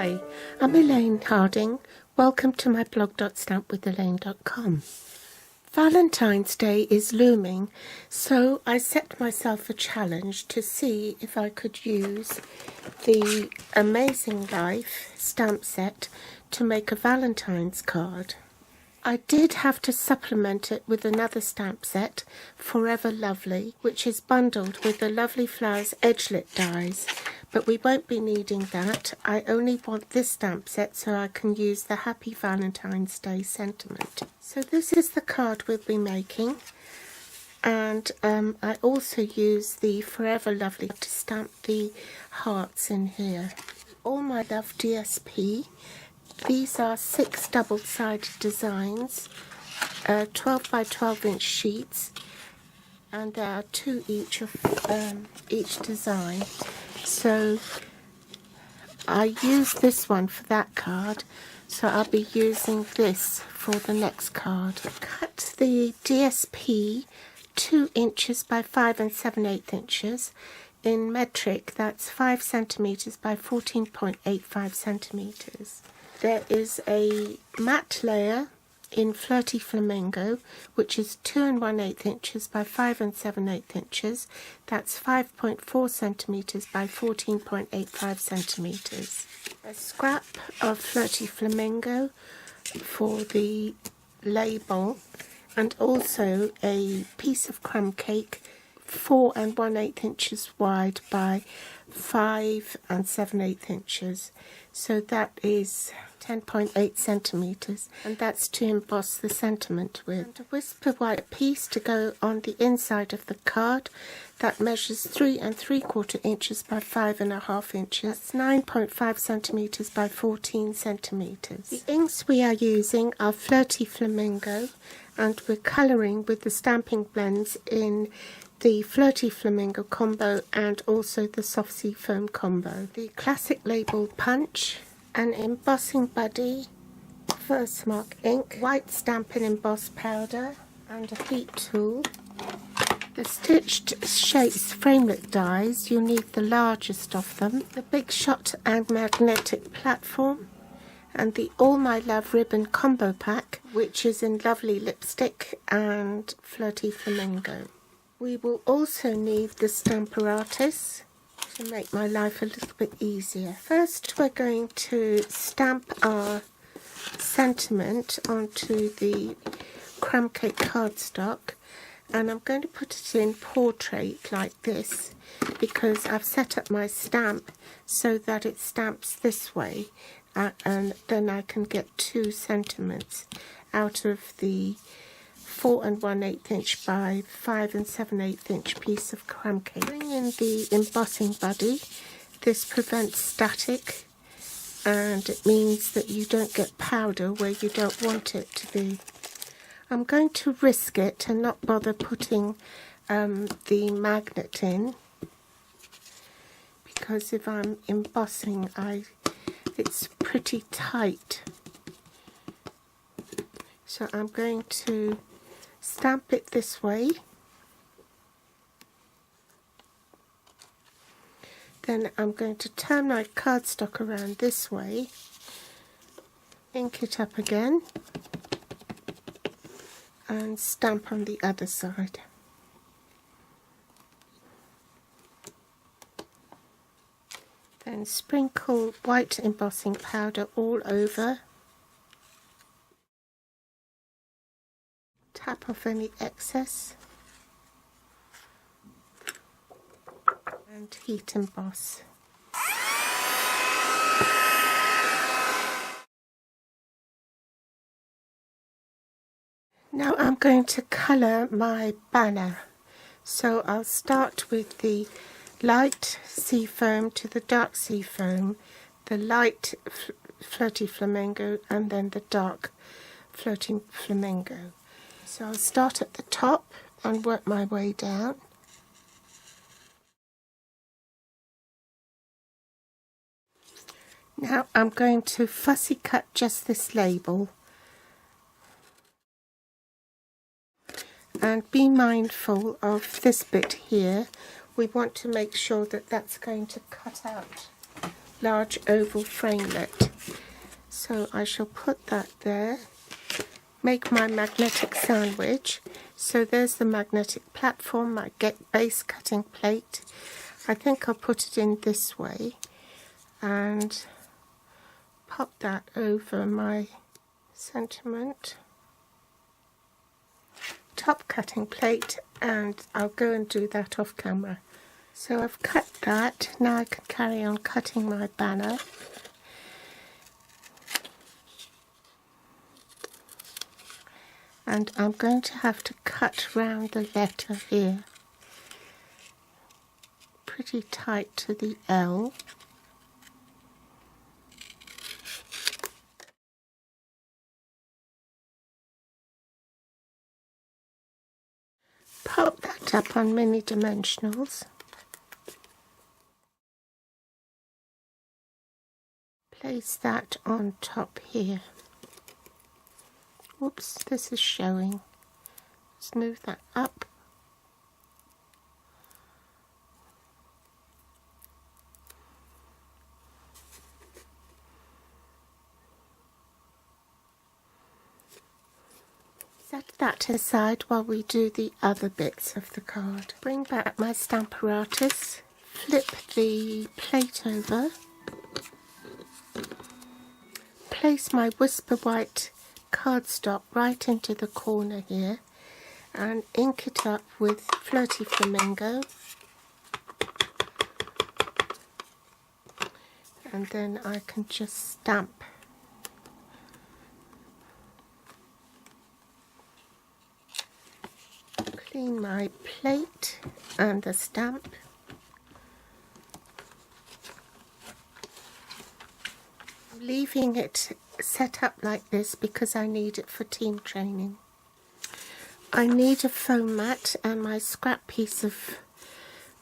Hi, I'm Elaine Harding. Welcome to my blog.stampwithelaine.com. Valentine's Day is looming, so I set myself a challenge to see if I could use the Amazing Life stamp set to make a Valentine's card. I did have to supplement it with another stamp set, Forever Lovely, which is bundled with the Lovely Flowers edgelit dies, but we won't be needing that. I only want this stamp set so I can use the Happy Valentine's Day sentiment. So this is the card we'll be making, and I also use the Forever Lovely to stamp the hearts in here. All My Love DSP. These are 6 double-sided designs, 12 by 12 inch sheets, and there are 2 each of each design. So I used this one for that card, so I'll be using this for the next card. Cut the DSP 2 inches by 5 7/8 inches. In metric, that's 5 centimeters by 14.85 centimeters. There is a matte layer in Flirty Flamingo, which is 2 1/8 inches by 5 7/8 inches. That's 5.4 centimeters by 14.85 centimeters. A scrap of Flirty Flamingo for the label, and also a piece of crumb cake 4 1/8 inches wide by 5 7/8 inches. So that is 10.8 centimeters, and that's to emboss the sentiment with. And a whisper white piece to go on the inside of the card that measures 3 3/4 inches by 5 1/2 inches. That's 9.5 centimeters by 14 centimeters. The inks we are using are Flirty Flamingo, and we're colouring with the stamping blends in the Flirty Flamingo combo and also the Soft Sea Foam combo. The classic label punch, an embossing buddy, Versamark ink, white Stampin' Emboss powder, and a heat tool. The stitched shapes framelit dies, you need the largest of them. The Big Shot and magnetic platform, and the All My Love ribbon combo pack, which is in Lovely Lipstick and Flirty Flamingo. We will also need the Stamparatus to make my life a little bit easier. First, we're going to stamp our sentiment onto the crumb cake cardstock, and I'm going to put it in portrait like this because I've set up my stamp so that it stamps this way, and then I can get 2 sentiments out of the 4 1/8 inch by 5 7/8 inch piece of crumb cake. Bring in the embossing buddy. This prevents static, and it means that you don't get powder where you don't want it to be. I'm going to risk it and not bother putting the magnet in, because if I'm embossing, it's pretty tight. So I'm going to stamp it this way, then I'm going to turn my cardstock around this way, ink it up again, and stamp on the other side. Then sprinkle white embossing powder all over. Tap off any excess and heat emboss. Now I'm going to colour my banner. So I'll start with the light sea foam to the dark sea foam, the light Flirty Flamingo, and then the dark Flirty Flamingo. So I'll start at the top and work my way down. Now I'm going to fussy cut just this label, and be mindful of this bit here. We want to make sure that that's going to cut out large oval framelit. So I shall put that there, make my magnetic sandwich. So there's the magnetic platform, my base cutting plate. I think I'll put it in this way and pop that over my sentiment top cutting plate, and I'll go and do that off camera. So I've cut that. Now I can carry on cutting my banner. And I'm going to have to cut round the letter here, pretty tight to the L. Pop that up on mini dimensionals. Place that on top here. Whoops, this is showing. Let's move that up. Set that aside while we do the other bits of the card. Bring back my stamp apparatus, flip the plate over, place my Whisper White cardstock right into the corner here and ink it up with Flirty Flamingo, and then I can just stamp. Clean my plate and the stamp. I'm leaving it set up like this because I need it for team training. I need a foam mat and my scrap piece of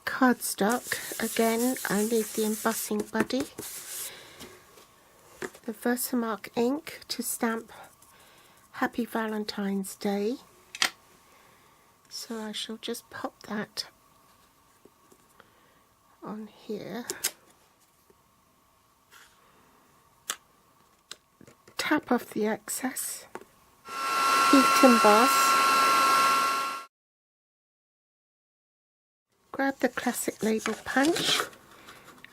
cardstock. Again, I need the embossing buddy, the Versamark ink to stamp Happy Valentine's Day. So I shall just pop that on here. Tap off the excess. Heat emboss. Grab the classic label punch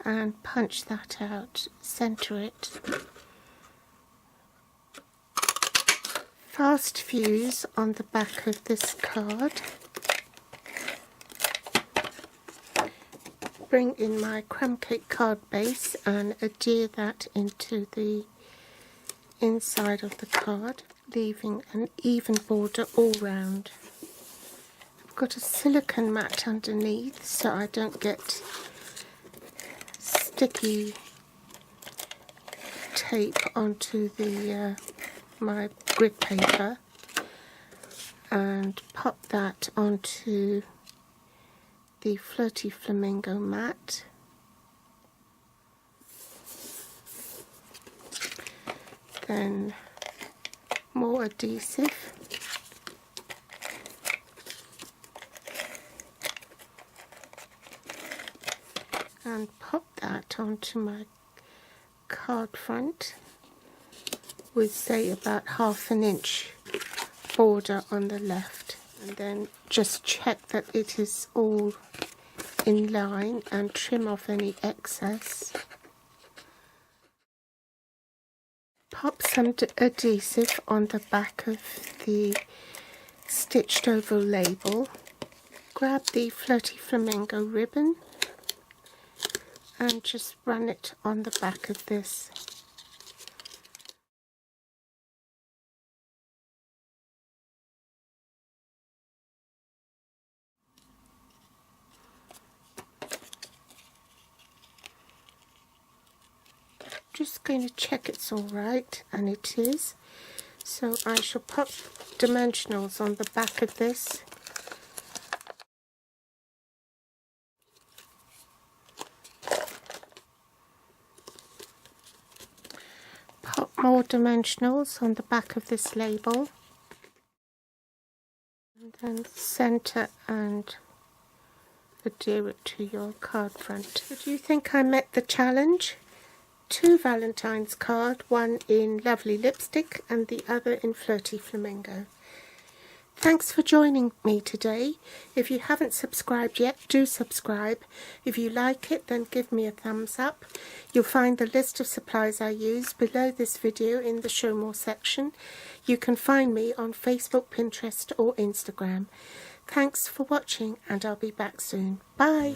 and punch that out. Center it. Fast fuse on the back of this card. Bring in my crumb cake card base and adhere that into the inside of the card, leaving an even border all round. I've got a silicone mat underneath so I don't get sticky tape onto the my grid paper, and pop that onto the Flirty Flamingo mat. Then more adhesive. And pop that onto my card front with, say, about 1/2 inch border on the left, and then just check that it is all in line and trim off any excess. Pop some adhesive on the back of the stitched oval label. Grab the Flirty Flamingo ribbon and just run it on the back of this. Just going to check it's all right, and it is. So I shall pop dimensionals on the back of this. Pop more dimensionals on the back of this label. And then center and adhere it to your card front. Do you think I met the challenge? 2 Valentine's card, one in Lovely Lipstick and the other in Flirty Flamingo. Thanks for joining me today. If you haven't subscribed yet, do subscribe. If you like it, then give me a thumbs up. You'll find the list of supplies I use below this video in the Show More section. You can find me on Facebook, Pinterest or Instagram. Thanks for watching, and I'll be back soon. Bye!